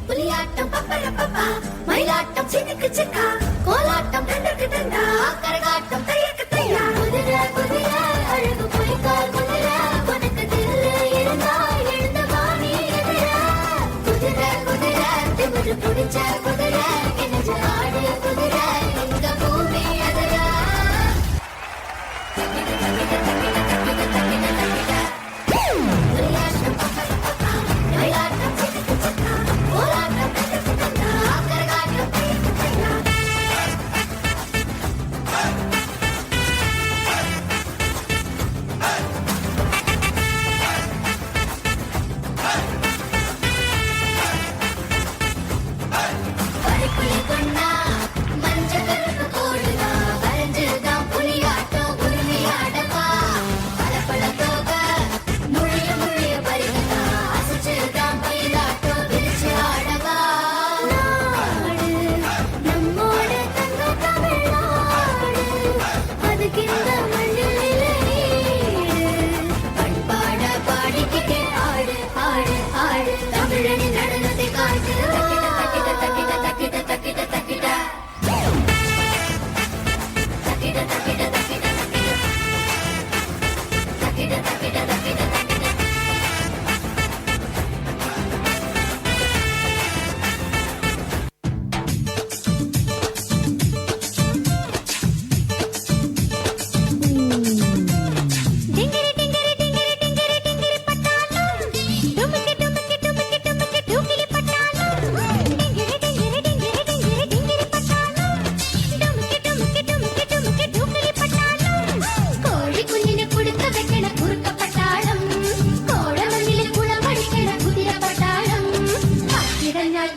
புலியாட்டம் பப்பரப்பப்பா மயிலாட்டம் சினுக்கு சிக்கா கோலாட்டம் தண்டக்கு தண்டா கரகாட்டம் தையக்கு தையா குதிரை குதிரை அழகு புலிக்கால் குதிரை உனக்கு தில்லு இருந்தா எழுந்த வாணி எதிர குதிரை குதிரை திமிரு புடிச்ச குதிரை கிணஞ்ச ஆடு குதிரை இங்க பூமி எதிர புலியாட்டம் பப்பரப்பப்பா மயிலாட்டம் சினுக்கு சிக்கா கோலாட்டம் தண்டக்கு தண்டா கரகாட்டம் தையக்கு தையா பறிப்புலி கொண்டா மஞ்ச கருப்பு கோடுதா வரைஞ்சுதான் புலியாட்டம் உரிமையாடப்பா பல தோக முழிய முழிய பறிக்கதா அசைச்சுதான் மயிலாட்டம் விரிச்சு ஆடவா நாடு நம்மோட தங்க தமிழ்நாடு அதுக்கு இந்த மண்ணில் பண்பாட பாடிக்கிட்டே ஆடு ஆடு ஆடு தமிழனின் நடனத்தை காட்டு தக்கிட தக்கிட தக்கிட தக்கிட தக்கிட தக்கிட தக்கிட தக்கிட தக்கிட தக்கிட தக்கிட தக்கிட டிங்கிரி டிங்கிரி டிங்கிரி டிங்கிரி டிங்கிரி பட்டாளம் டுமுக்கி டுமுக்கி டுமுக்கி டுமுக்கி டுங்கிரி பட்டாளம் டிங்கிரி டிங்கிரி டிங்கிரி டிங்கிரி டிங்கிரி பட்டாளம் டுமுக்கி டுமுக்கி டுமுக்கி டுமுக்கி டுங்கிரி பட்டாளம் கோழி குஞ்சின குடுக்க வைக்கண குறுக்க பட்டாளம் கோட மண்ணில குளம் அடிக்கண குதிரை பட்டாளம் காத்திரஞ்சால்